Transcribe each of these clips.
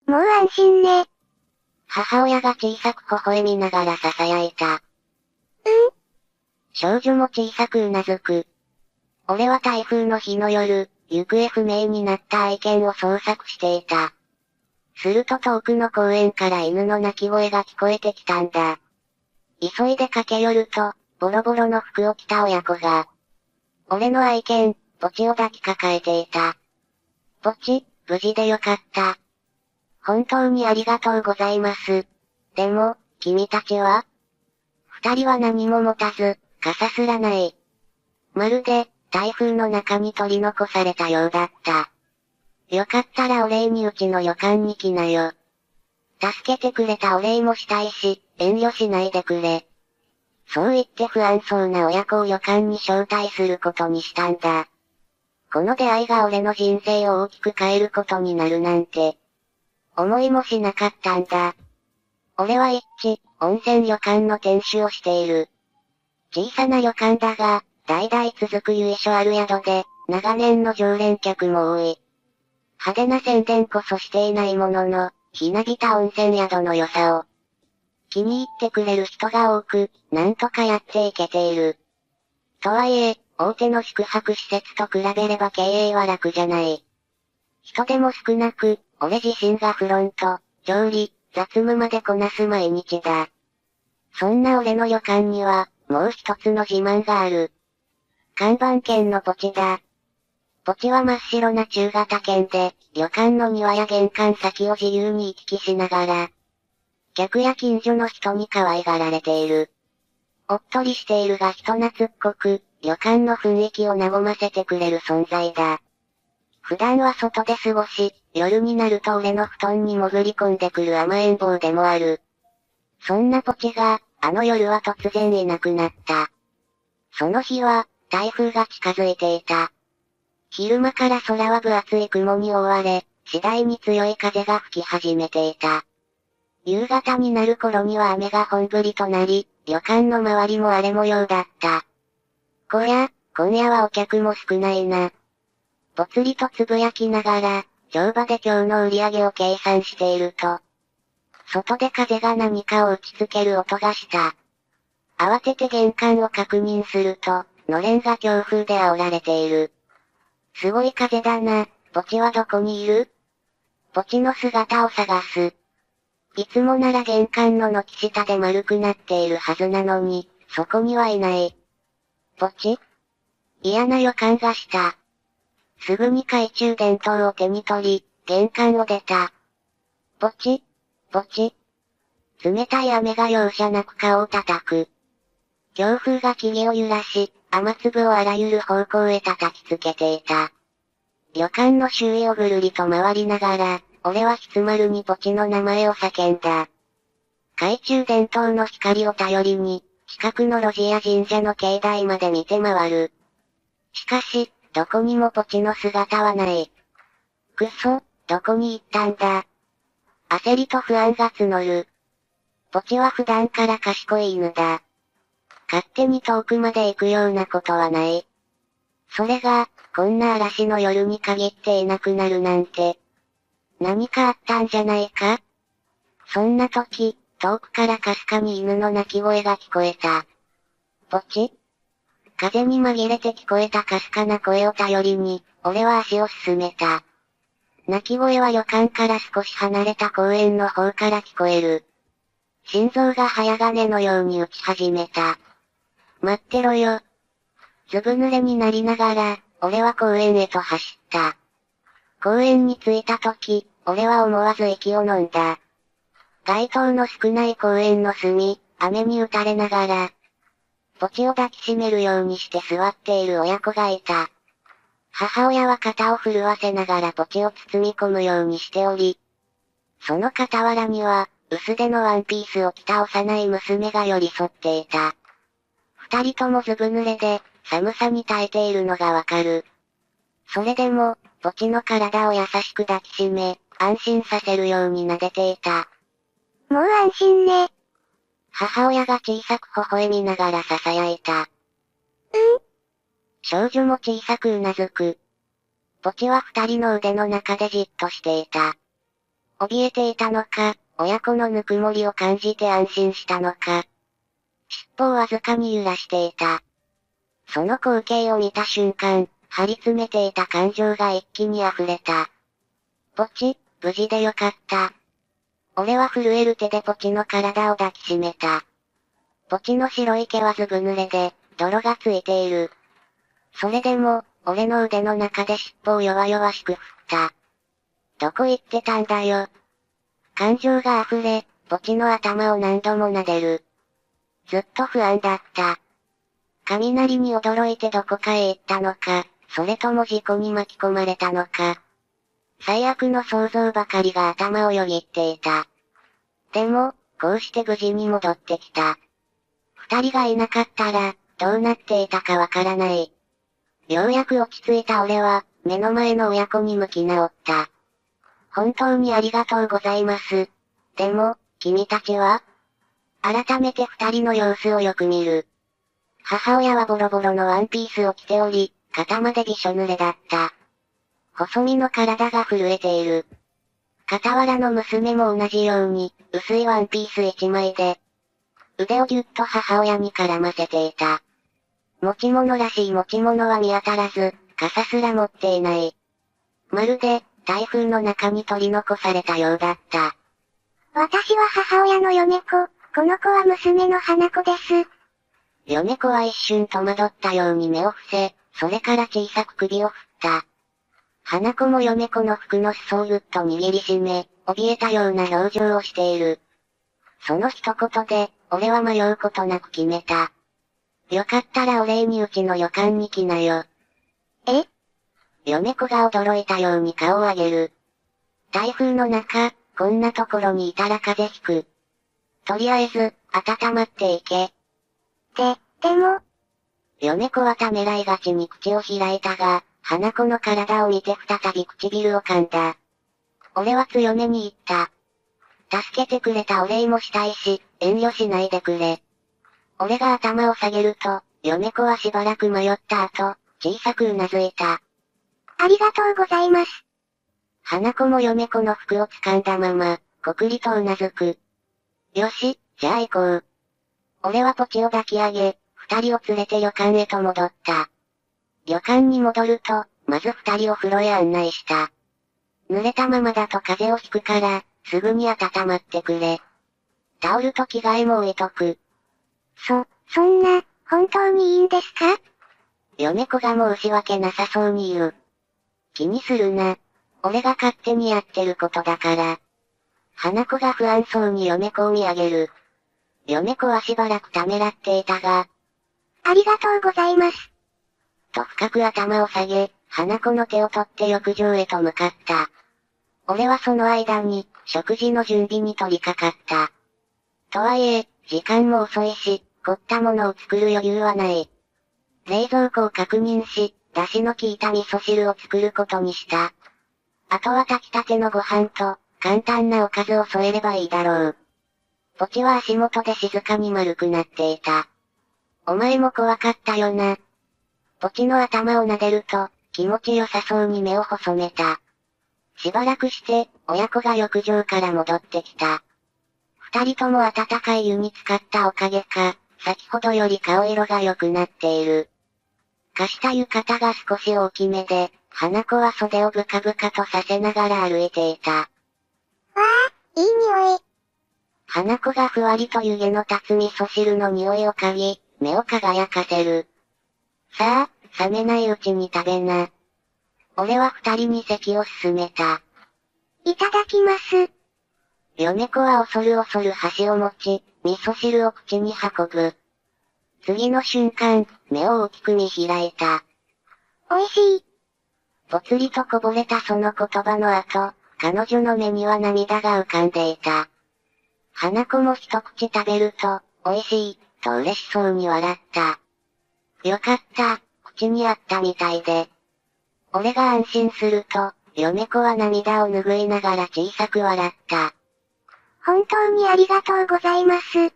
もう安心ね。母親が小さく微笑みながら囁いた。少女も小さくうなずく。俺は台風の日の夜、行方不明になった愛犬を捜索していた。すると遠くの公園から犬の鳴き声が聞こえてきたんだ。急いで駆け寄ると、ボロボロの服を着た親子が、俺の愛犬、ポチを抱きかかえていた。ポチ、無事でよかった。本当にありがとうございます。でも、君たちは？二人は何も持たず、傘すらない。まるで、台風の中に取り残されたようだった。よかったらお礼にうちの旅館に来なよ。助けてくれたお礼もしたいし、遠慮しないでくれ。そう言って不安そうな親子を旅館に招待することにしたんだ。この出会いが俺の人生を大きく変えることになるなんて、思いもしなかったんだ。俺は温泉旅館の店主をしている。小さな旅館だが、代々続く由緒ある宿で、長年の常連客も多い。派手な宣伝こそしていないものの、ひなびた温泉宿の良さを、気に入ってくれる人が多く、なんとかやっていけている。とはいえ、大手の宿泊施設と比べれば経営は楽じゃない。人手も少なく、俺自身がフロント、調理、雑務までこなす毎日だ。そんな俺の旅館には、もう一つの自慢がある。看板犬のポチだ。ポチは真っ白な中型犬で、旅館の庭や玄関先を自由に行き来しながら、客や近所の人に可愛がられている。おっとりしているが人懐っこく、旅館の雰囲気を和ませてくれる存在だ。普段は外で過ごし、夜になると俺の布団に潜り込んでくる甘えん坊でもある。そんなポチが、あの夜は突然いなくなった。その日は、台風が近づいていた。昼間から空は分厚い雲に覆われ、次第に強い風が吹き始めていた。夕方になる頃には雨が本降りとなり、旅館の周りも荒れ模様だった。こりゃ、今夜はお客も少ないな。ぽつりとつぶやきながら、帳場で今日の売り上げを計算していると、外で風が何かを打ちつける音がした。慌てて玄関を確認すると、のれんが強風で煽られている。すごい風だな、ポチはどこにいる？ポチの姿を探す。いつもなら玄関の軒下で丸くなっているはずなのに、そこにはいない。ポチ？嫌な予感がした。すぐに懐中電灯を手に取り、玄関を出た。ポチ、ポチ。冷たい雨が容赦なく顔を叩く。強風が木々を揺らし、雨粒をあらゆる方向へ叩きつけていた。旅館の周囲をぐるりと回りながら、俺はひつまるにポチの名前を叫んだ。懐中電灯の光を頼りに、近くの路地や神社の境内まで見て回る。しかし、どこにもポチの姿はない。くそ、どこに行ったんだ。焦りと不安が募る。ポチは普段から賢い犬だ。勝手に遠くまで行くようなことはない。それが、こんな嵐の夜に限っていなくなるなんて。何かあったんじゃないか？そんな時、遠くからかすかに犬の鳴き声が聞こえた。ポチ？風に紛れて聞こえたかすかな声を頼りに、俺は足を進めた。鳴き声は旅館から少し離れた公園の方から聞こえる。心臓が早金のように打ち始めた。待ってろよ。ずぶ濡れになりながら、俺は公園へと走った。公園に着いた時、俺は思わず息を飲んだ。街灯の少ない公園の隅、雨に打たれながら、ポチを抱きしめるようにして座っている親子がいた。母親は肩を震わせながらポチを包み込むようにしており、その傍らには、薄手のワンピースを着た幼い娘が寄り添っていた。二人ともずぶ濡れで、寒さに耐えているのがわかる。それでも、ポチの体を優しく抱きしめ、安心させるように撫でていた。もう安心ね。母親が小さく微笑みながら囁いた。少女も小さくうなずく。ポチは二人の腕の中でじっとしていた。怯えていたのか、親子のぬくもりを感じて安心したのか。尻尾をわずかに揺らしていた。その光景を見た瞬間、張り詰めていた感情が一気に溢れた。ポチ、無事でよかった。俺は震える手でポチの体を抱きしめた。ポチの白い毛はずぶ濡れで、泥がついている。それでも、俺の腕の中で尻尾を弱々しく振った。どこ行ってたんだよ。感情が溢れ、ポチの頭を何度も撫でる。ずっと不安だった。雷に驚いてどこかへ行ったのか、それとも事故に巻き込まれたのか。最悪の想像ばかりが頭をよぎっていた。でも、こうして無事に戻ってきた。二人がいなかったら、どうなっていたかわからない。ようやく落ち着いた俺は、目の前の親子に向き直った。本当にありがとうございます。でも、君たちは？改めて二人の様子をよく見る。母親はボロボロのワンピースを着ており、肩までびしょ濡れだった。細身の体が震えている。傍らの娘も同じように、薄いワンピース一枚で、腕をぎゅっと母親に絡ませていた。持ち物らしい持ち物は見当たらず、傘すら持っていない。まるで、台風の中に取り残されたようだった。私は母親の嫁子、この子は娘の花子です。嫁子は一瞬戸惑ったように目を伏せ、それから小さく首を振った。花子も嫁子の服の裾をぐっと握りしめ、怯えたような表情をしている。その一言で、俺は迷うことなく決めた。よかったらお礼にうちの旅館に来なよ。え？嫁子が驚いたように顔を上げる。台風の中、こんなところにいたら風邪ひく。とりあえず、温まっていけ。でも、嫁子はためらいがちに口を開いたが、花子の体を見て再び唇を噛んだ。俺は強めに言った。助けてくれたお礼もしたいし、遠慮しないでくれ。俺が頭を下げると、嫁子はしばらく迷った後、小さくうなずいた。ありがとうございます。花子も嫁子の服を掴んだまま、こくりとうなずく。よし、じゃあ行こう。俺はポチを抱き上げ、二人を連れて旅館へと戻った。旅館に戻ると、まず二人を風呂へ案内した。濡れたままだと風邪をひくから、すぐに温まってくれ。タオルと着替えも置いとく。そんな、本当にいいんですか？嫁子が申し訳なさそうに言う。気にするな。俺が勝手にやってることだから。花子が不安そうに嫁子を見上げる。嫁子はしばらくためらっていたが、ありがとうございます。と深く頭を下げ、花子の手を取って浴場へと向かった。俺はその間に、食事の準備に取り掛かった。とはいえ、時間も遅いし、凝ったものを作る余裕はない。冷蔵庫を確認し、出汁の効いた味噌汁を作ることにした。あとは炊きたてのご飯と、簡単なおかずを添えればいいだろう。ポチは足元で静かに丸くなっていた。お前も怖かったよな。ポチの頭を撫でると、気持ちよさそうに目を細めた。しばらくして、親子が浴場から戻ってきた。二人とも温かい湯に浸かったおかげか、先ほどより顔色が良くなっている。貸した浴衣が少し大きめで、花子は袖をブカブカとさせながら歩いていた。わあ、いい匂い。花子がふわりと湯気の立つ味噌汁の匂いを嗅ぎ、目を輝かせる。さあ、冷めないうちに食べな。俺は二人に席を進めた。いただきます。嫁子は恐る恐る箸を持ち、味噌汁を口に運ぶ。次の瞬間、目を大きく見開いた。美味しい。ぽつりとこぼれたその言葉の後、彼女の目には涙が浮かんでいた。花子も一口食べると、美味しい、と嬉しそうに笑った。よかった、口にあったみたいで。俺が安心すると、嫁子は涙を拭いながら小さく笑った。本当にありがとうございます。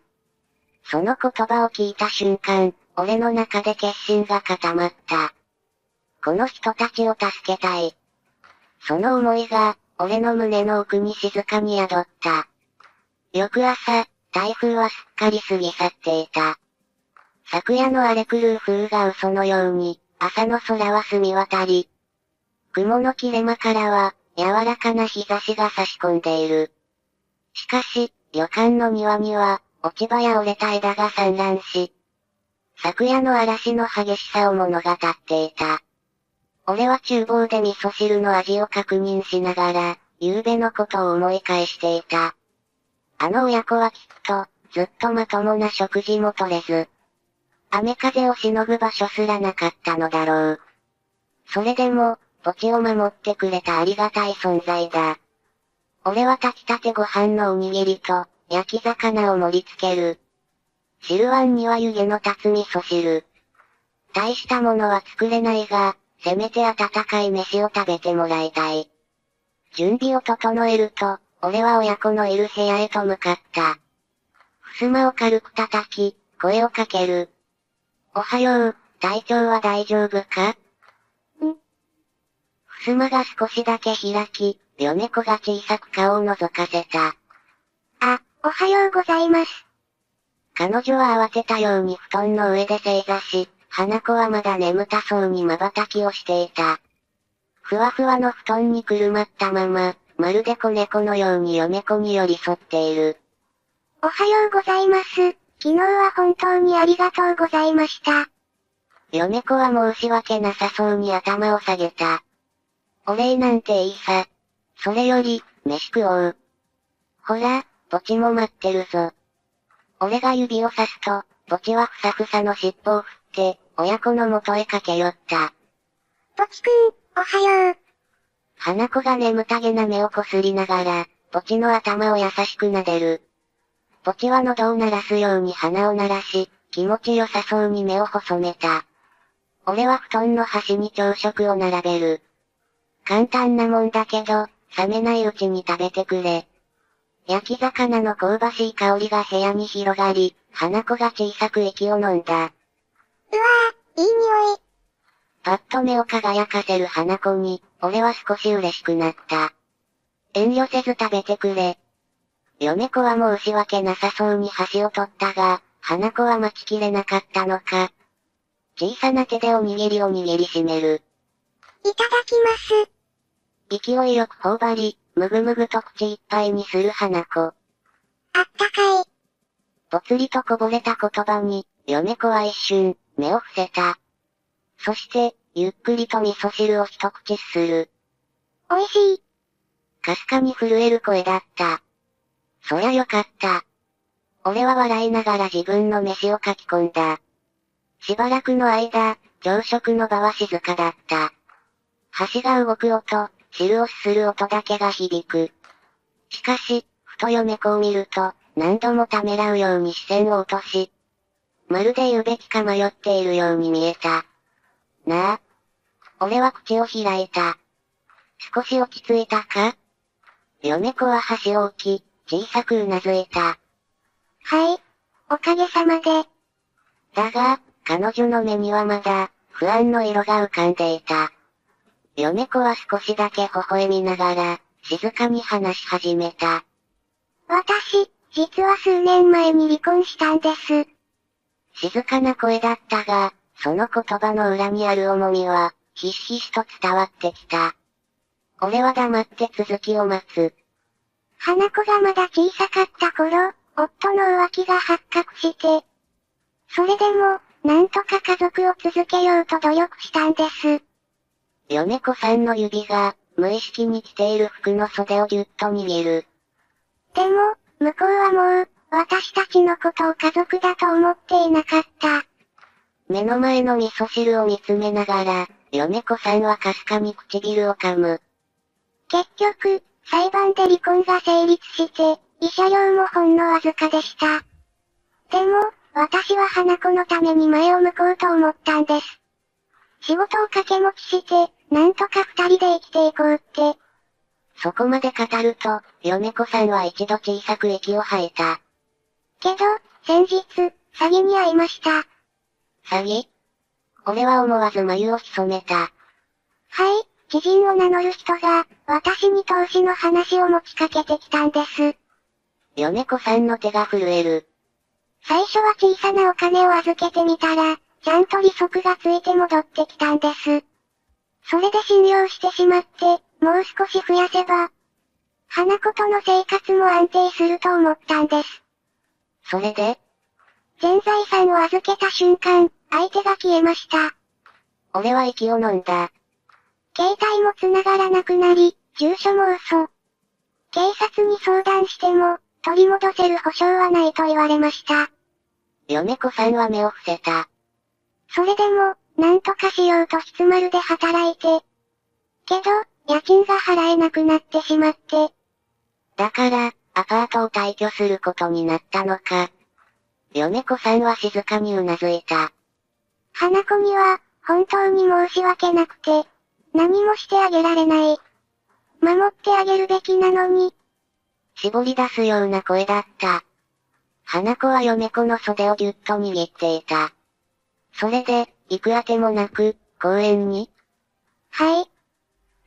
その言葉を聞いた瞬間、俺の中で決心が固まった。この人たちを助けたい。その思いが、俺の胸の奥に静かに宿った。翌朝、台風はすっかり過ぎ去っていた。昨夜の荒れ狂う風が嘘のように、朝の空は澄み渡り、雲の切れ間からは、柔らかな日差しが差し込んでいる。しかし、旅館の庭には、落ち葉や折れた枝が散乱し、昨夜の嵐の激しさを物語っていた。俺は厨房で味噌汁の味を確認しながら、夕べのことを思い返していた。あの親子はきっと、ずっとまともな食事も取れず、雨風をしのぐ場所すらなかったのだろう。それでも、土地を守ってくれたありがたい存在だ。俺は炊きたてご飯のおにぎりと、焼き魚を盛り付ける。汁碗には湯気の立つ味噌汁。大したものは作れないが、せめて温かい飯を食べてもらいたい。準備を整えると、俺は親子のいる部屋へと向かった。襖を軽く叩き、声をかける。おはよう、体調は大丈夫か？襖が少しだけ開き、米子が小さく顔を覗かせた。おはようございます。彼女は慌てたように布団の上で正座し、花子はまだ眠たそうに瞬きをしていた。ふわふわの布団にくるまったまま、まるで子猫のように米子に寄り添っている。おはようございます。昨日は本当にありがとうございました。米子は申し訳なさそうに頭を下げた。お礼なんていいさ。それより、飯食おう。ほら、墓地も待ってるぞ。俺が指をさすと、墓地はふさふさの尻尾を振って、親子の元へ駆け寄った。ポチくん、おはよう。花子が眠たげな目をこすりながら、墓地の頭を優しく撫でる。墓地は喉を鳴らすように鼻を鳴らし、気持ちよさそうに目を細めた。俺は布団の端に朝食を並べる。簡単なもんだけど、冷めないうちに食べてくれ。焼き魚の香ばしい香りが部屋に広がり、花子が小さく息を飲んだ。うわー、いい匂い。パッと目を輝かせる花子に、俺は少し嬉しくなった。遠慮せず食べてくれ。米子は申し訳なさそうに箸を取ったが、花子は待ちきれなかったのか。小さな手でおにぎりを握りしめる。いただきます。勢いよく頬張り、むぐむぐと口いっぱいにする花子。あったかい。ぽつりとこぼれた言葉に、米子は一瞬、目を伏せた。そして、ゆっくりと味噌汁を一口する。美味しい。かすかに震える声だった。そりゃよかった。俺は笑いながら自分の飯をかき込んだ。しばらくの間、朝食の場は静かだった。箸が動く音、汁をすする音だけが響く。しかし、ふと米子を見ると、何度もためらうように視線を落とし、まるで言うべきか迷っているように見えた。なあ。俺は口を開いた。少し落ち着いたか？米子は箸を置き、小さくうなずいた。はい。おかげさまで。だが、彼女の目にはまだ、不安の色が浮かんでいた。米子は少しだけ微笑みながら、静かに話し始めた。私、実は数年前に離婚したんです。静かな声だったが、その言葉の裏にある重みは、ひしひしと伝わってきた。俺は黙って続きを待つ。花子がまだ小さかった頃、夫の浮気が発覚して、それでも、なんとか家族を続けようと努力したんです。米子さんの指が、無意識に着ている服の袖をぎゅっと握る。でも、向こうはもう、私たちのことを家族だと思っていなかった。目の前の味噌汁を見つめながら、米子さんはかすかに唇を噛む。結局、裁判で離婚が成立して、慰謝料もほんのわずかでした。でも、私は花子のために前を向こうと思ったんです。仕事を掛け持ちして、なんとか二人で生きていこうって。そこまで語ると、米子さんは一度小さく息を吐いた。けど、先日、詐欺に遭いました。詐欺？俺は思わず眉を潜めた。はい、知人を名乗る人が、私に投資の話を持ちかけてきたんです。米子さんの手が震える。最初は小さなお金を預けてみたら、ちゃんと利息がついて戻ってきたんです。それで信用してしまって、もう少し増やせば、花子との生活も安定すると思ったんです。それで？全財産を預けた瞬間、相手が消えました。俺は息を飲んだ。携帯も繋がらなくなり、住所も嘘。警察に相談しても、取り戻せる保証はないと言われました。米子さんは目を伏せた。それでも、なんとかしようとひつまるで働いて。けど、家賃が払えなくなってしまって。だから、アパートを退去することになったのか。米子さんは静かにうなずいた。花子には、本当に申し訳なくて、何もしてあげられない。守ってあげるべきなのに。絞り出すような声だった。花子は米子の袖をぎゅっと握っていた。それで、行くあてもなく、公園に？はい。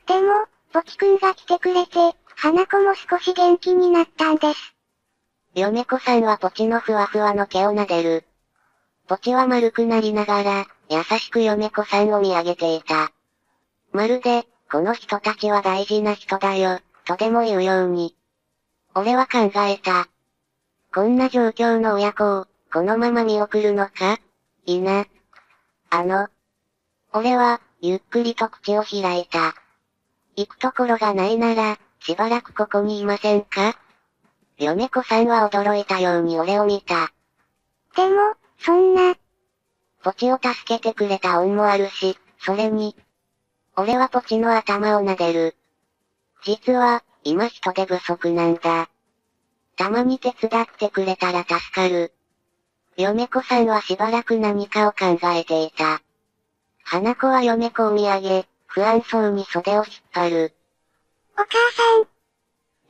でも、ポチ君が来てくれて、花子も少し元気になったんです。米子さんはポチのふわふわの毛を撫でる。ポチは丸くなりながら、優しく米子さんを見上げていた。まるで、この人たちは大事な人だよ、とでも言うように。俺は考えた。こんな状況の親子を、このまま見送るのか？いいな。俺は、ゆっくりと口を開いた。行くところがないなら、しばらくここにいませんか？米子さんは驚いたように俺を見た。でも、そんな。ポチを助けてくれた恩もあるし、それに。俺はポチの頭を撫でる。実は、今人手不足なんだ。たまに手伝ってくれたら助かる。米子さんはしばらく何かを考えていた。花子は米子を見上げ、不安そうに袖を引っ張る。お母さん。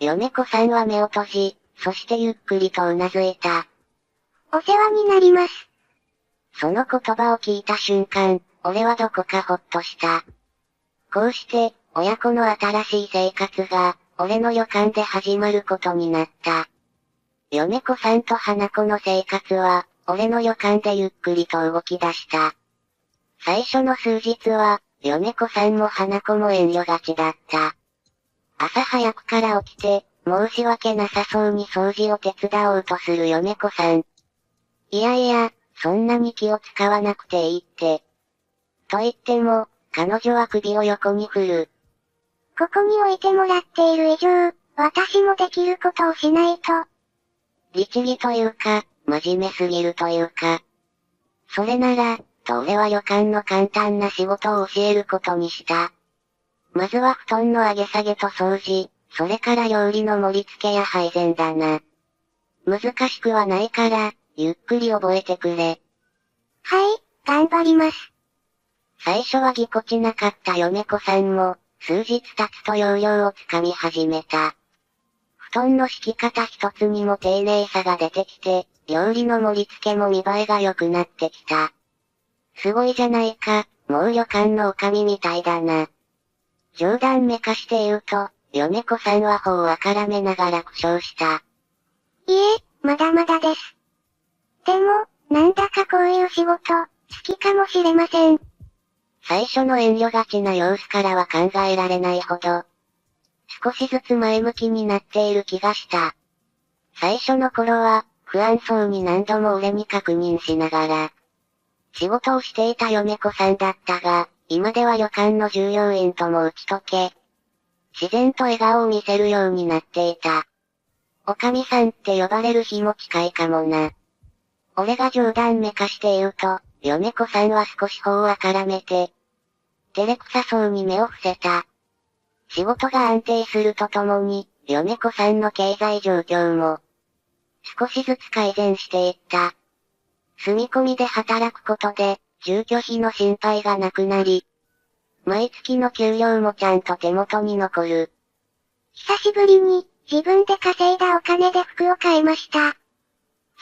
米子さんは目を閉じ、そしてゆっくりとうなずいた。お世話になります。その言葉を聞いた瞬間、俺はどこかほっとした。こうして、親子の新しい生活が、俺の予感で始まることになった。米子さんと花子の生活は、俺の予感でゆっくりと動き出した。最初の数日は、米子さんも花子も遠慮がちだった。朝早くから起きて、申し訳なさそうに掃除を手伝おうとする米子さん。いやいや、そんなに気を使わなくていいって。と言っても、彼女は首を横に振る。ここに置いてもらっている以上、私もできることをしないと。律儀というか、真面目すぎるというか。それなら、と俺は旅館の簡単な仕事を教えることにした。まずは布団の上げ下げと掃除、それから料理の盛り付けや配膳だな。難しくはないから、ゆっくり覚えてくれ。はい、頑張ります。最初はぎこちなかった米子さんも、数日経つと要領をつかみ始めた。布団の敷き方一つにも丁寧さが出てきて、料理の盛り付けも見栄えが良くなってきた。すごいじゃないか、もう旅館の女将みたいだな。冗談めかして言うと、米子さんは頬をあからめながら苦笑した。いえ、まだまだです。でも、なんだかこういう仕事、好きかもしれません。最初の遠慮がちな様子からは考えられないほど、少しずつ前向きになっている気がした。最初の頃は、不安そうに何度も俺に確認しながら、仕事をしていた米子さんだったが、今では旅館の従業員とも打ち解け、自然と笑顔を見せるようになっていた。おかみさんって呼ばれる日も近いかもな。俺が冗談めかして言うと、米子さんは少し頬をあからめて、照れくさそうに目を伏せた。仕事が安定するとともに、米子さんの経済状況も、少しずつ改善していった。住み込みで働くことで、住居費の心配がなくなり、毎月の給料もちゃんと手元に残る。久しぶりに、自分で稼いだお金で服を買いました。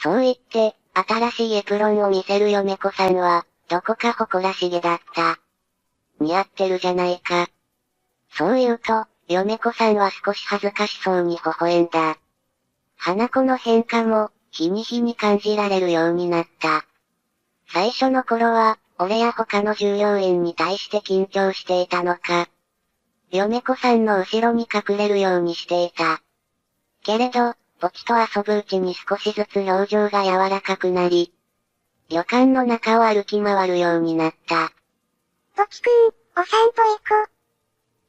そう言って、新しいエプロンを見せる米子さんは、どこか誇らしげだった。似合ってるじゃないか。そう言うと、嫁子さんは少し恥ずかしそうに微笑んだ。花子の変化も、日に日に感じられるようになった。最初の頃は、俺や他の従業員に対して緊張していたのか。嫁子さんの後ろに隠れるようにしていた。けれど、ポチと遊ぶうちに少しずつ表情が柔らかくなり、旅館の中を歩き回るようになった。ポチくん、お散歩行こ。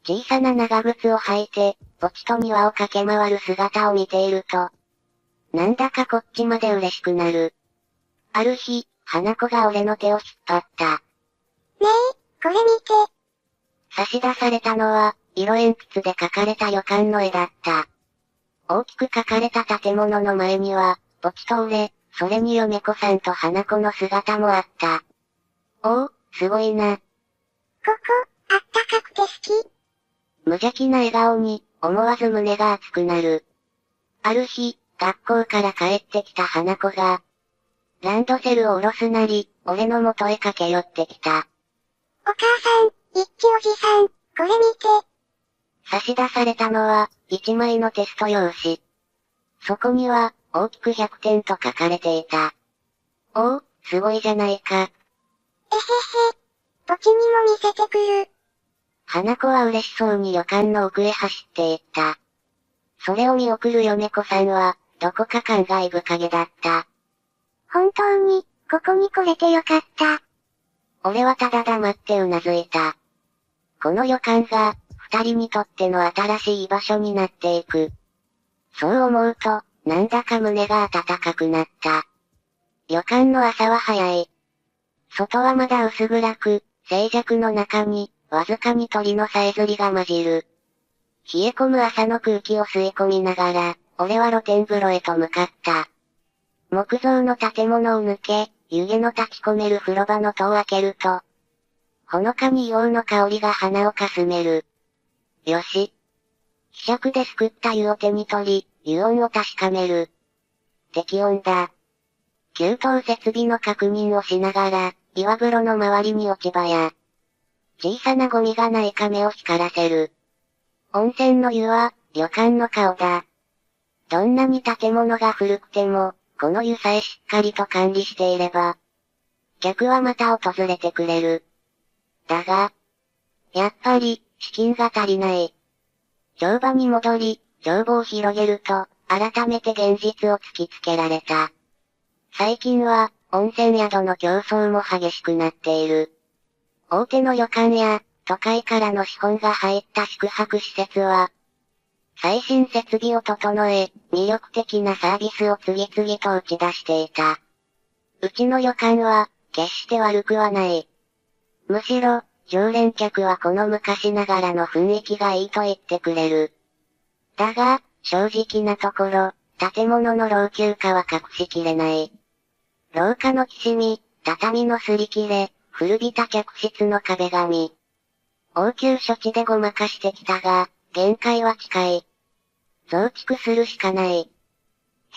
小さな長靴を履いて、ポチと庭を駆け回る姿を見ていると、なんだかこっちまで嬉しくなる。ある日、花子が俺の手を引っ張った。ねえ、これ見て。差し出されたのは、色鉛筆で描かれた旅館の絵だった。大きく描かれた建物の前には、ポチと俺、それに嫁子さんと花子の姿もあった。おお、すごいな。ここ、あったかくて好き。無邪気な笑顔に、思わず胸が熱くなる。ある日、学校から帰ってきた花子が、ランドセルを下ろすなり、俺の元へ駆け寄ってきた。お母さん、一気おじさん、これ見て。差し出されたのは、一枚のテスト用紙。そこには、大きく100点と書かれていた。おお、すごいじゃないか。えへへ。ポチにも見せてくる。花子は嬉しそうに旅館の奥へ走っていった。それを見送る嫁子さんは、どこか感慨深げだった。本当に、ここに来れてよかった。俺はただ黙ってうなずいた。この旅館が、二人にとっての新しい居場所になっていく。そう思うと、なんだか胸が温かくなった。旅館の朝は早い。外はまだ薄暗く、静寂の中に、わずかに鳥のさえずりが混じる。冷え込む朝の空気を吸い込みながら、俺は露天風呂へと向かった。木造の建物を抜け、湯気の立ち込める風呂場の戸を開けると、ほのかに硫黄の香りが鼻をかすめる。よし。柄杓ですくった湯を手に取り、湯温を確かめる。適温だ。給湯設備の確認をしながら、岩風呂の周りに落ち葉や、小さなゴミがないか目を光らせる。温泉の湯は、旅館の顔だ。どんなに建物が古くても、この湯さえしっかりと管理していれば、客はまた訪れてくれる。だが、やっぱり、資金が足りない。帳場に戻り、帳簿を広げると、改めて現実を突きつけられた。最近は、温泉宿の競争も激しくなっている。大手の旅館や、都会からの資本が入った宿泊施設は、最新設備を整え、魅力的なサービスを次々と打ち出していた。うちの旅館は、決して悪くはない。むしろ、常連客はこの昔ながらの雰囲気がいいと言ってくれる。だが、正直なところ、建物の老朽化は隠しきれない。廊下のきしみ、畳の擦り切れ、古びた客室の壁紙。応急処置でごまかしてきたが、限界は近い。増築するしかない。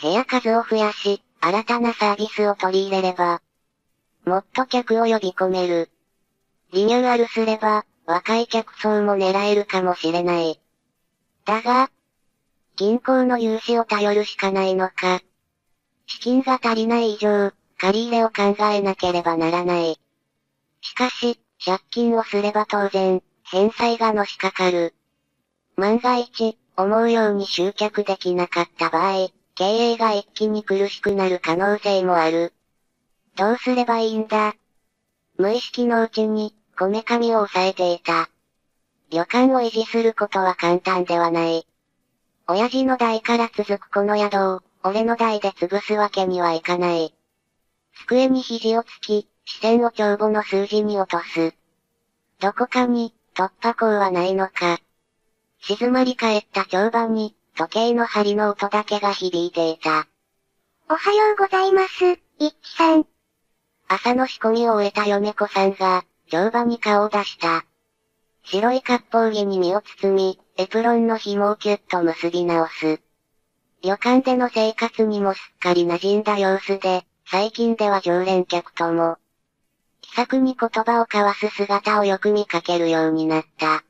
部屋数を増やし、新たなサービスを取り入れれば、もっと客を呼び込める。リニューアルすれば、若い客層も狙えるかもしれない。だが、銀行の融資を頼るしかないのか。資金が足りない以上、借り入れを考えなければならない。しかし、借金をすれば当然、返済がのしかかる。万が一、思うように集客できなかった場合、経営が一気に苦しくなる可能性もある。どうすればいいんだ？無意識のうちに、こめかみを押さえていた。旅館を維持することは簡単ではない。親父の代から続くこの宿を、俺の代で潰すわけにはいかない。机に肘をつき、視線を帳簿の数字に落とす。どこかに、突破口はないのか。静まり返った帳場に、時計の針の音だけが響いていた。おはようございます、一輝さん。朝の仕込みを終えた嫁子さんが、帳場に顔を出した。白い割烹着に身を包み、エプロンの紐をキュッと結び直す。旅館での生活にもすっかり馴染んだ様子で、最近では常連客とも、気さくに言葉を交わす姿をよく見かけるようになった。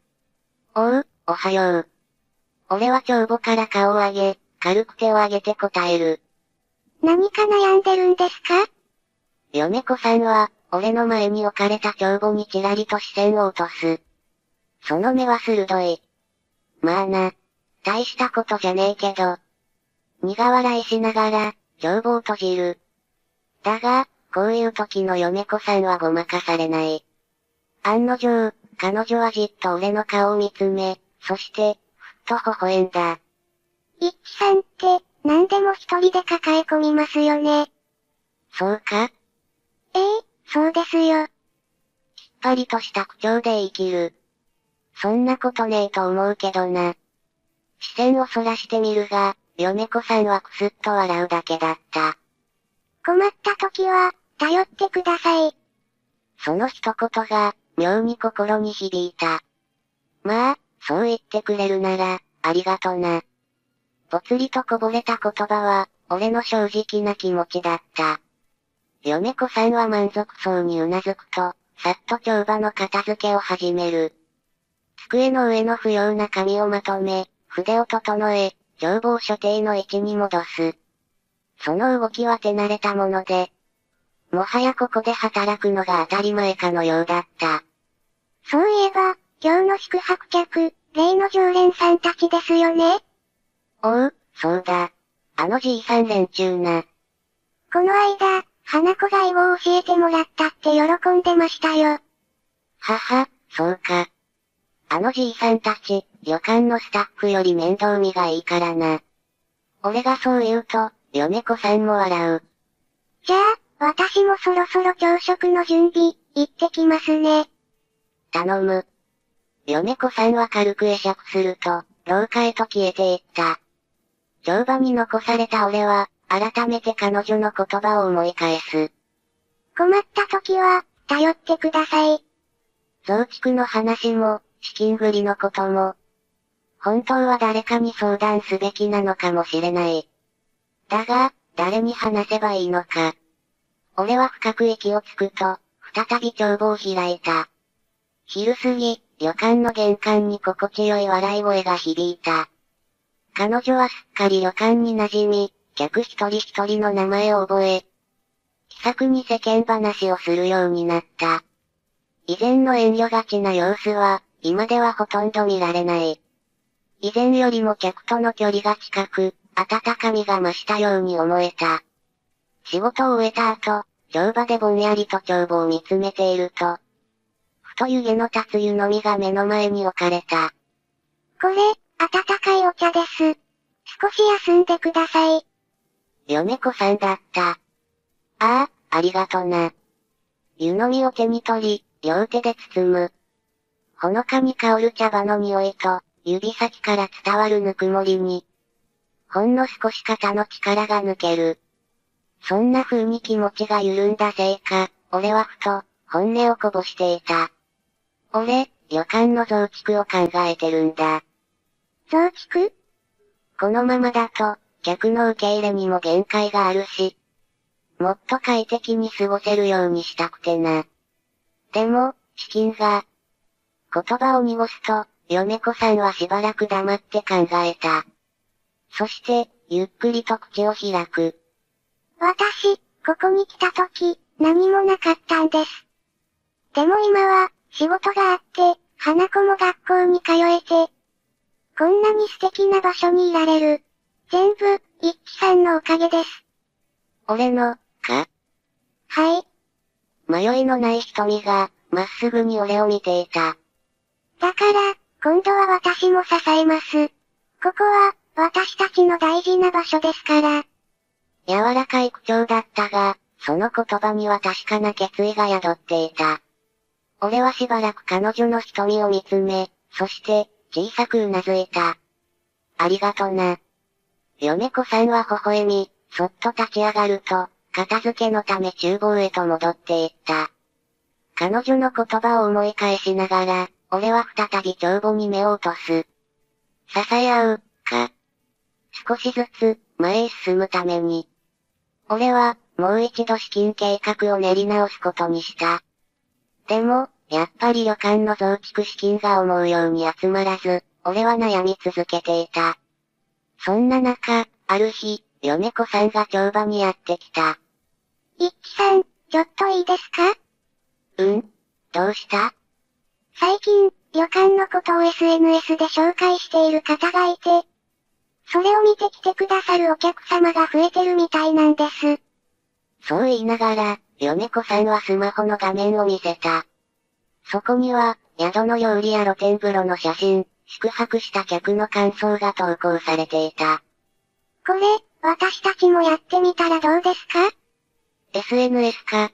おう、おはよう。俺は帳簿から顔を上げ、軽く手を上げて答える。何か悩んでるんですか？嫁子さんは、俺の前に置かれた帳簿にちらりと視線を落とす。その目は鋭い。まあな。大したことじゃねえけど。苦笑いしながら、帳簿を閉じる。だが、こういう時の嫁子さんはごまかされない。案の定、彼女はじっと俺の顔を見つめ、そして、ふっと微笑んだ。一致さんって、何でも一人で抱え込みますよね。そうか？そうですよ。きっぱりとした口調で言い切る。そんなことねえと思うけどな。視線をそらしてみるが、嫁子さんはくすっと笑うだけだった。困った時は、頼ってください。その一言が、妙に心に響いた。まあ、そう言ってくれるなら、ありがとな。ぽつりとこぼれた言葉は、俺の正直な気持ちだった。嫁子さんは満足そうにうなずくと、さっと帳場の片付けを始める。机の上の不要な紙をまとめ、筆を整え、帳簿を所定の位置に戻す。その動きは手慣れたもので、もはやここで働くのが当たり前かのようだった。そういえば、今日の宿泊客、例の常連さんたちですよね？おう、そうだ。あのじいさん連中な。この間、花子が囲碁を教えてもらったって喜んでましたよ。はは、そうか。あのじいさんたち、旅館のスタッフより面倒見がいいからな。俺がそう言うと、嫁子さんも笑う。じゃあ、私もそろそろ朝食の準備、行ってきますね。頼む。嫁子さんは軽く会釈すると、廊下へと消えていった。帳場に残された俺は、改めて彼女の言葉を思い返す。困った時は、頼ってください。増築の話も、資金繰りのことも。本当は誰かに相談すべきなのかもしれない。だが、誰に話せばいいのか。俺は深く息をつくと、再び帳簿を開いた。昼過ぎ、旅館の玄関に心地よい笑い声が響いた。彼女はすっかり旅館に馴染み、客一人一人の名前を覚え、気さくに世間話をするようになった。以前の遠慮がちな様子は、今ではほとんど見られない。以前よりも客との距離が近く、温かみが増したように思えた。仕事を終えた後、帳場でぼんやりと帳簿を見つめていると、ふと湯気の立つ湯飲みが目の前に置かれた。これ、温かいお茶です。少し休んでください。嫁子さんだった。ああ、ありがとな。湯飲みを手に取り、両手で包む。ほのかに香る茶葉の匂いと、指先から伝わるぬくもりに、ほんの少し肩の力が抜ける。そんな風に気持ちが緩んだせいか、俺はふと、本音をこぼしていた。俺、旅館の増築を考えてるんだ。増築？このままだと、客の受け入れにも限界があるし、もっと快適に過ごせるようにしたくてな。でも、資金が、言葉を濁すと、嫁子さんはしばらく黙って考えた。そして、ゆっくりと口を開く。私、ここに来た時、何もなかったんです。でも今は、仕事があって、花子も学校に通えて、こんなに素敵な場所にいられる。全部、一輝さんのおかげです。俺の、か？はい。迷いのない瞳が、まっすぐに俺を見ていた。だから、今度は私も支えます。ここは、私たちの大事な場所ですから。柔らかい口調だったが、その言葉には確かな決意が宿っていた。俺はしばらく彼女の瞳を見つめ、そして、小さくうなずいた。ありがとな。嫁子さんは微笑み、そっと立ち上がると、片付けのため厨房へと戻っていった。彼女の言葉を思い返しながら、俺は再び帳簿に目を落とす。支え合う、か。少しずつ、前へ進むために。俺は、もう一度資金計画を練り直すことにした。でも、やっぱり旅館の増築資金が思うように集まらず、俺は悩み続けていた。そんな中、ある日、米子さんが帳場にやってきた。一輝さん、ちょっといいですか？どうした？最近、旅館のことを SNS で紹介している方がいて、それを見て来てくださるお客様が増えてるみたいなんです。そう言いながら、米子さんはスマホの画面を見せた。そこには、宿の料理や露天風呂の写真、宿泊した客の感想が投稿されていた。これ、私たちもやってみたらどうですか？ SNS か。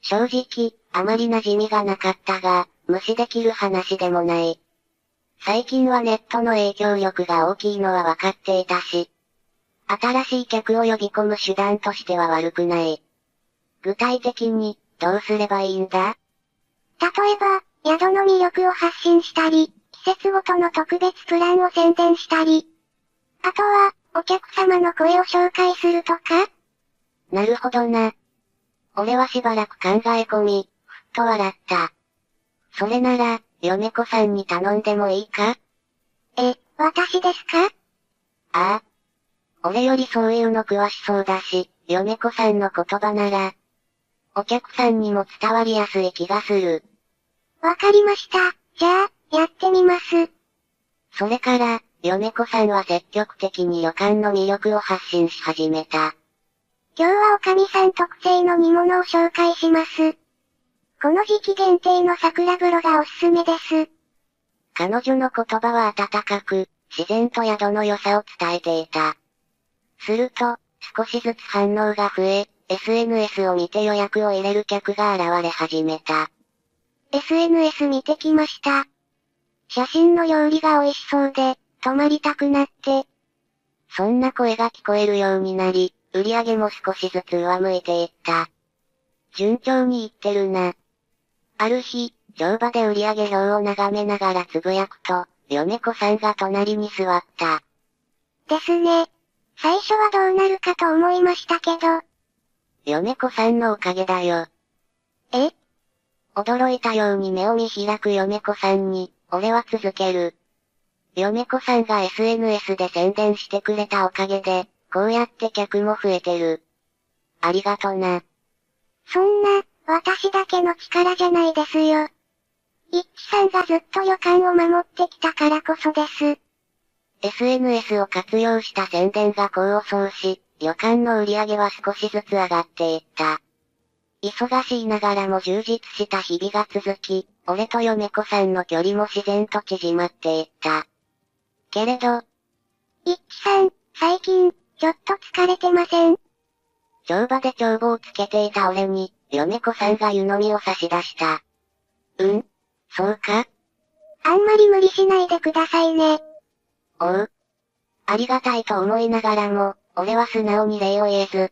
正直、あまり馴染みがなかったが、無視できる話でもない。最近はネットの影響力が大きいのは分かっていたし、新しい客を呼び込む手段としては悪くない。具体的に、どうすればいいんだ？例えば、宿の魅力を発信したり、季節ごとの特別プランを宣伝したり、あとは、お客様の声を紹介するとか？なるほどな。俺はしばらく考え込み、ふっと笑った。それなら、米子さんに頼んでもいいか？私ですか？ああ。俺よりそういうの詳しそうだし、米子さんの言葉なら、お客さんにも伝わりやすい気がする。わかりました。じゃあ、やってみます。それから、米子さんは積極的に旅館の魅力を発信し始めた。今日はおかみさん特製の煮物を紹介します。この時期限定の桜風呂がおすすめです。彼女の言葉は温かく、自然と宿の良さを伝えていた。すると、少しずつ反応が増え、SNS を見て予約を入れる客が現れ始めた。SNS 見てきました。写真の料理が美味しそうで、泊まりたくなって。そんな声が聞こえるようになり、売り上げも少しずつ上向いていった。順調にいってるな。ある日、乗馬で売上表を眺めながらつぶやくと、米子さんが隣に座った。ですね。最初はどうなるかと思いましたけど。米子さんのおかげだよ。驚いたように目を見開く米子さんに、俺は続ける。米子さんが SNS で宣伝してくれたおかげで、こうやって客も増えてる。ありがとな。そんな、私だけの力じゃないですよ。一輝さんがずっと旅館を守ってきたからこそです。SNS を活用した宣伝が功を奏し、旅館の売り上げは少しずつ上がっていった。忙しいながらも充実した日々が続き、俺と米子さんの距離も自然と縮まっていった。けれど、一輝さん、最近、ちょっと疲れてません？乗馬で帳簿をつけていた俺に、米子さんが湯飲みを差し出した。そうか？あんまり無理しないでくださいね。おう。ありがたいと思いながらも、俺は素直に礼を言えず、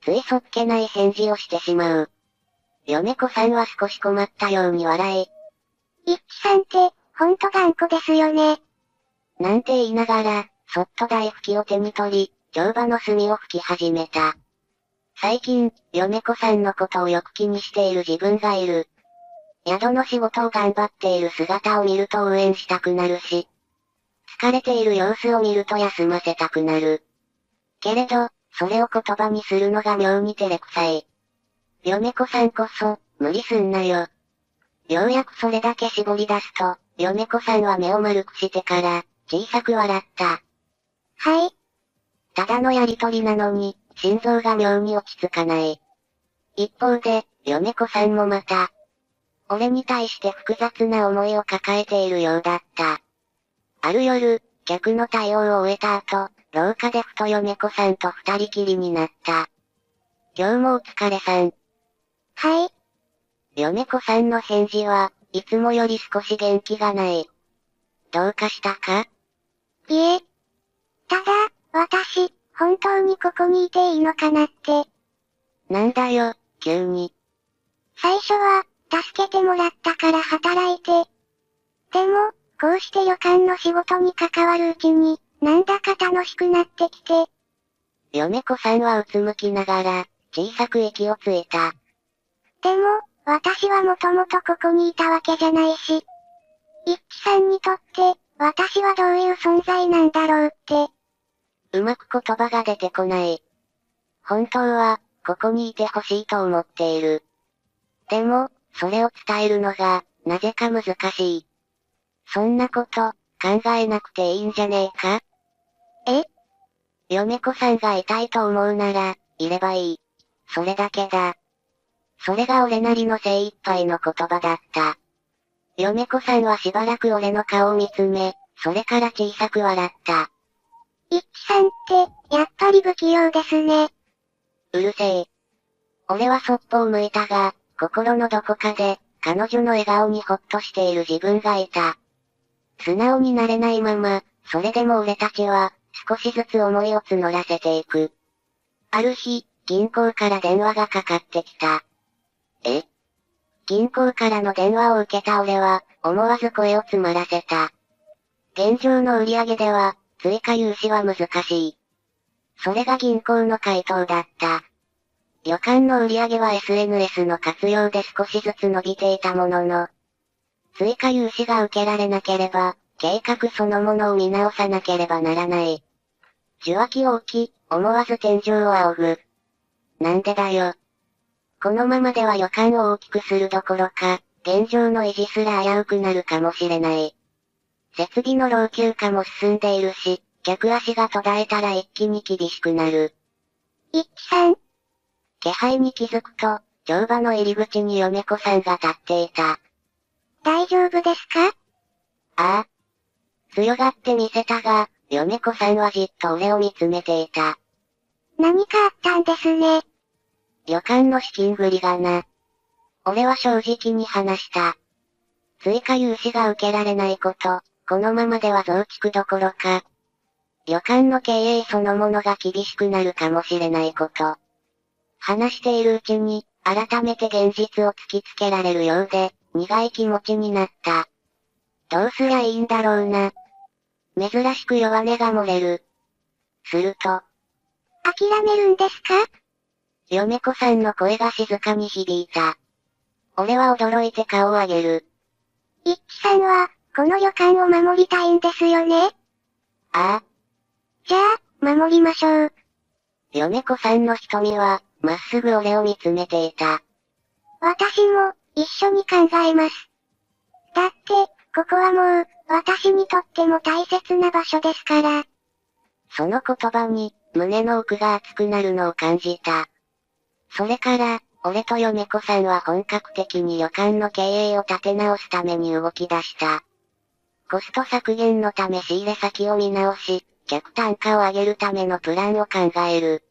ついそっけない返事をしてしまう。米子さんは少し困ったように笑い、一輝さんって、ほんと頑固ですよね。なんて言いながら、そっと台拭きを手に取り、乗馬の墨を拭き始めた。最近、米子さんのことをよく気にしている自分がいる。宿の仕事を頑張っている姿を見ると応援したくなるし、疲れている様子を見ると休ませたくなる。けれど、それを言葉にするのが妙に照れくさい。米子さんこそ、無理すんなよ。ようやくそれだけ絞り出すと、米子さんは目を丸くしてから、小さく笑った。はい。ただのやりとりなのに、心臓が妙に落ち着かない。一方で、米子さんもまた、俺に対して複雑な思いを抱えているようだった。ある夜、客の対応を終えた後、廊下でふと米子さんと二人きりになった。今日もお疲れさん。はい。米子さんの返事は、いつもより少し元気がない。どうかしたか？いえ。ただ、私、本当にここにいていいのかなって。なんだよ、急に。最初は、助けてもらったから働いて。でも、こうして旅館の仕事に関わるうちに、なんだか楽しくなってきて。米子さんはうつむきながら、小さく息をついた。でも、私はもともとここにいたわけじゃないし。一輝さんにとって、私はどういう存在なんだろうって。うまく言葉が出てこない。本当は、ここにいてほしいと思っている。でも、それを伝えるのが、なぜか難しい。そんなこと、考えなくていいんじゃねえか？え？嫁子さんがいたいと思うなら、いればいい。それだけだ。それが俺なりの精一杯の言葉だった。嫁子さんはしばらく俺の顔を見つめ、それから小さく笑った。一輝さんって、やっぱり不器用ですね。うるせえ。俺はそっぽを向いたが、心のどこかで、彼女の笑顔にほっとしている自分がいた。素直になれないまま、それでも俺たちは、少しずつ思いを募らせていく。ある日、銀行から電話がかかってきた。え？銀行からの電話を受けた俺は、思わず声を詰まらせた。現状の売り上げでは、追加融資は難しい。それが銀行の回答だった。旅館の売り上げは SNS の活用で少しずつ伸びていたものの、追加融資が受けられなければ、計画そのものを見直さなければならない。受話器を置き、思わず天井を仰ぐ。なんでだよ。このままでは旅館を大きくするどころか、現状の維持すら危うくなるかもしれない。設備の老朽化も進んでいるし、客足が途絶えたら一気に厳しくなる。一輝さん。気配に気づくと、乗馬の入り口に嫁子さんが立っていた。大丈夫ですか？ああ。強がってみせたが、嫁子さんはじっと俺を見つめていた。何かあったんですね。旅館の資金繰りがな。俺は正直に話した。追加融資が受けられないこと、このままでは増築どころか。旅館の経営そのものが厳しくなるかもしれないこと。話しているうちに、改めて現実を突きつけられるようで、苦い気持ちになった。どうすりゃいいんだろうな。珍しく弱音が漏れる。すると、諦めるんですか？嫁子さんの声が静かに響いた。俺は驚いて顔を上げる。一輝さんは、この旅館を守りたいんですよね？ああ。じゃあ、守りましょう。嫁子さんの瞳は、まっすぐ俺を見つめていた。私も、一緒に考えます。だって、ここはもう、私にとっても大切な場所ですから。その言葉に、胸の奥が熱くなるのを感じた。それから、俺と嫁子さんは本格的に旅館の経営を立て直すために動き出した。コスト削減のため仕入れ先を見直し、客単価を上げるためのプランを考える。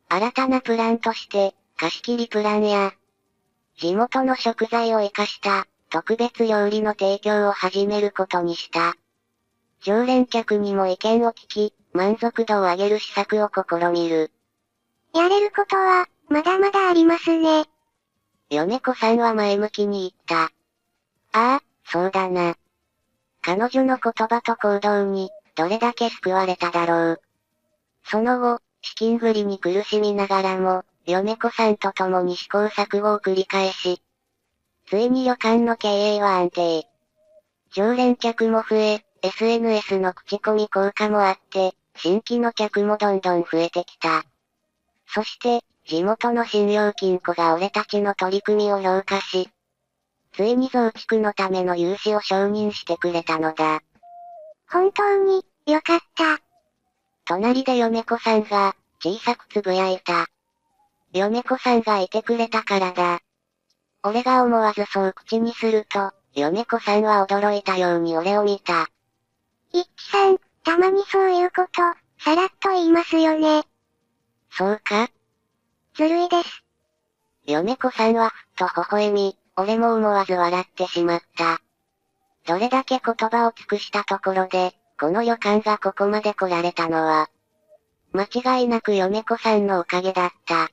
新たなプランとして、貸し切りプランや、地元の食材を活かした、特別料理の提供を始めることにした。常連客にも意見を聞き、満足度を上げる施策を試みる。やれることは、まだまだありますね。嫁子さんは前向きに言った。ああ、そうだな。彼女の言葉と行動に、どれだけ救われただろう。その後、資金繰りに苦しみながらも、嫁子さんと共に試行錯誤を繰り返し、ついに旅館の経営は安定。常連客も増え、SNS の口コミ効果もあって、新規の客もどんどん増えてきた。そして、地元の信用金庫が俺たちの取り組みを評価し、ついに増築のための融資を承認してくれたのだ。本当に、よかった。隣で嫁子さんが、小さくつぶやいた。嫁子さんがいてくれたからだ。俺が思わずそう口にすると、嫁子さんは驚いたように俺を見た。一輝さん、たまにそういうこと、さらっと言いますよね。そうか？ずるいです。嫁子さんはふっと微笑み、俺も思わず笑ってしまった。どれだけ言葉を尽くしたところで、この旅館がここまで来られたのは、間違いなく嫁子さんのおかげだった。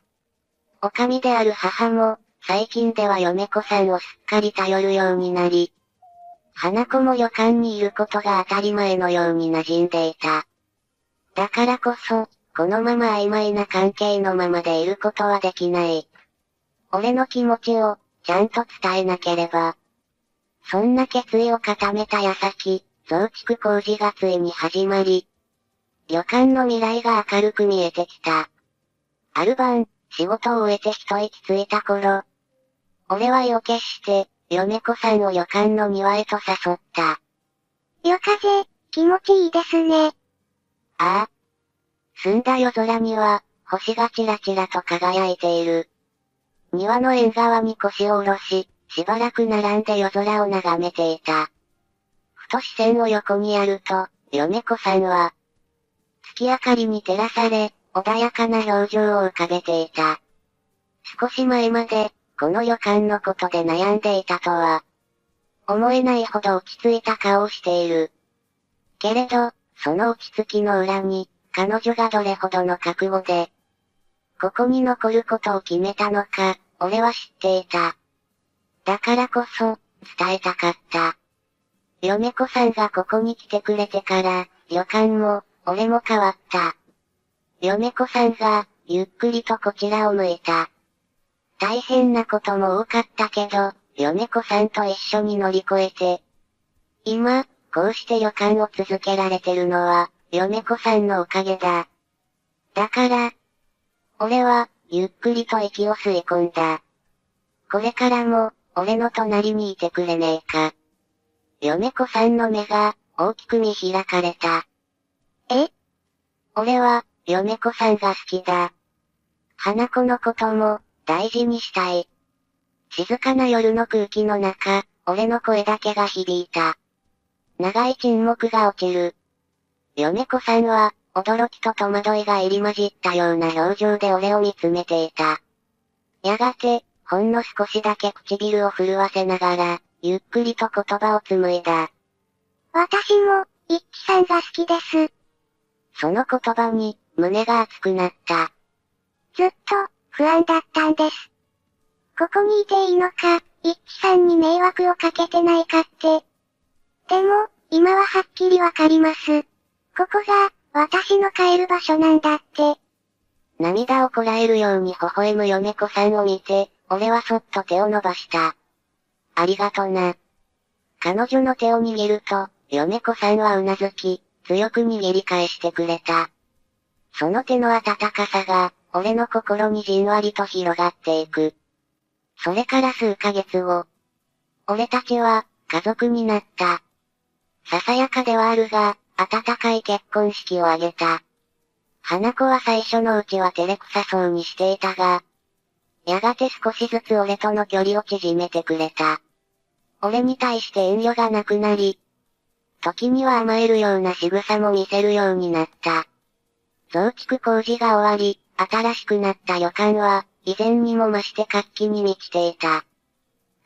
おかみである母も、最近では嫁子さんをすっかり頼るようになり、花子も旅館にいることが当たり前のように馴染んでいた。だからこそ、このまま曖昧な関係のままでいることはできない。俺の気持ちを、ちゃんと伝えなければ。そんな決意を固めた矢先、増築工事がついに始まり、旅館の未来が明るく見えてきた。ある晩、仕事を終えて一息ついた頃、俺は意を決して、米子さんを旅館の庭へと誘った。夜風、気持ちいいですね。ああ。澄んだ夜空には、星がちらちらと輝いている。庭の縁側に腰を下ろし、しばらく並んで夜空を眺めていた。ふと視線を横にやると、米子さんは、月明かりに照らされ、穏やかな表情を浮かべていた。少し前まで、この旅館のことで悩んでいたとは、思えないほど落ち着いた顔をしている。けれど、その落ち着きの裏に、彼女がどれほどの覚悟で、ここに残ることを決めたのか、俺は知っていた。だからこそ、伝えたかった。米子さんがここに来てくれてから、旅館も、俺も変わった。米子さんが、ゆっくりとこちらを向いた。大変なことも多かったけど、米子さんと一緒に乗り越えて、今、こうして旅館を続けられてるのは、米子さんのおかげだ。だから、俺は、ゆっくりと息を吸い込んだ。これからも、俺の隣にいてくれねえか。米子さんの目が、大きく見開かれた。え？俺は、米子さんが好きだ。花子のことも、大事にしたい。静かな夜の空気の中、俺の声だけが響いた。長い沈黙が落ちる。米子さんは、驚きと戸惑いが入り混じったような表情で俺を見つめていた。やがて、ほんの少しだけ唇を震わせながら、ゆっくりと言葉を紡いだ。私も、一輝さんが好きです。その言葉に、胸が熱くなった。ずっと、不安だったんです。ここにいていいのか、一輝さんに迷惑をかけてないかって。でも、今ははっきりわかります。ここが、私の帰る場所なんだって。涙をこらえるように微笑む米子さんを見て、俺はそっと手を伸ばした。ありがとな。彼女の手を握ると、米子さんはうなずき、強く握り返してくれた。その手の温かさが、俺の心にじんわりと広がっていく。それから数ヶ月後、俺たちは、家族になった。ささやかではあるが、温かい結婚式を挙げた。花子は最初のうちは照れくさそうにしていたが、やがて少しずつ俺との距離を縮めてくれた。俺に対して遠慮がなくなり、時には甘えるような仕草も見せるようになった。増築工事が終わり、新しくなった旅館は、以前にも増して活気に満ちていた。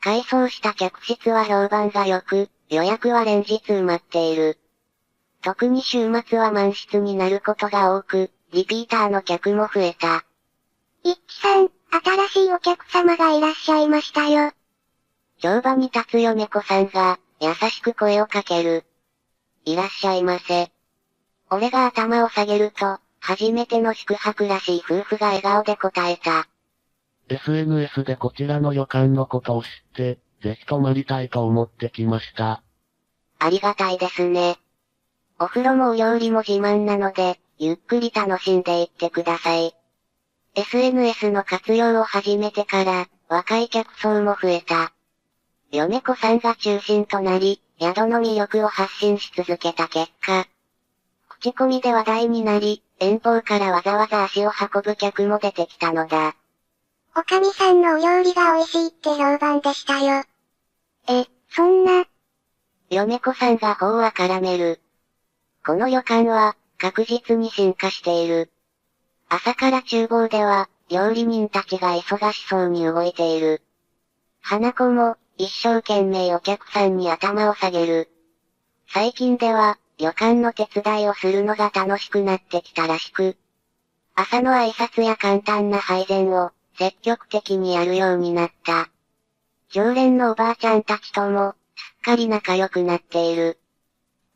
改装した客室は評判が良く、予約は連日埋まっている。特に週末は満室になることが多く、リピーターの客も増えた。一輝さん、新しいお客様がいらっしゃいましたよ。乗馬に立つ米子さんが、優しく声をかける。いらっしゃいませ。俺が頭を下げると、初めての宿泊らしい夫婦が笑顔で答えた。SNS でこちらの旅館のことを知って、ぜひ泊まりたいと思ってきました。ありがたいですね。お風呂もお料理も自慢なので、ゆっくり楽しんでいってください。SNS の活用を始めてから、若い客層も増えた。米子さんが中心となり、宿の魅力を発信し続けた結果、口コミで話題になり、遠方からわざわざ足を運ぶ客も出てきたのだ。おかみさんのお料理が美味しいって評判でしたよ。そんな。米子さんが頬を絡める。この旅館は、確実に進化している。朝から厨房では、料理人たちが忙しそうに動いている。花子も、一生懸命お客さんに頭を下げる。最近では、旅館の手伝いをするのが楽しくなってきたらしく、朝の挨拶や簡単な配膳を、積極的にやるようになった。常連のおばあちゃんたちとも、すっかり仲良くなっている。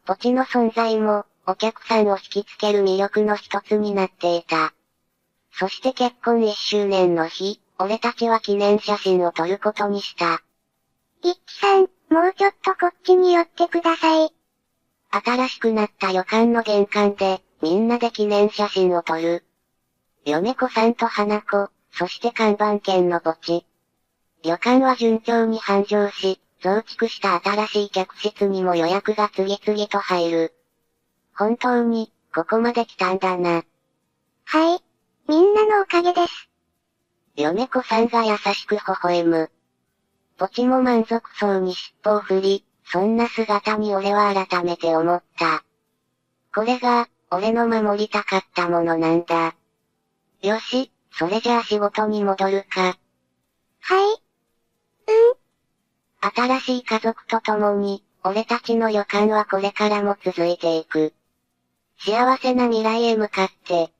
墓地の存在も、お客さんを引きつける魅力の一つになっていた。そして結婚1周年の日、俺たちは記念写真を撮ることにした。リッチさん、もうちょっとこっちに寄ってください。新しくなった旅館の玄関で、みんなで記念写真を撮る。嫁子さんと花子、そして看板犬の墓地。旅館は順調に繁盛し、増築した新しい客室にも予約が次々と入る。本当に、ここまで来たんだな。はい。みんなのおかげです。嫁子さんが優しく微笑む。墓地も満足そうに尻尾を振り、そんな姿に俺は改めて思った。これが、俺の守りたかったものなんだ。よし、それじゃあ仕事に戻るか。はい。新しい家族と共に、俺たちの旅館はこれからも続いていく。幸せな未来へ向かって、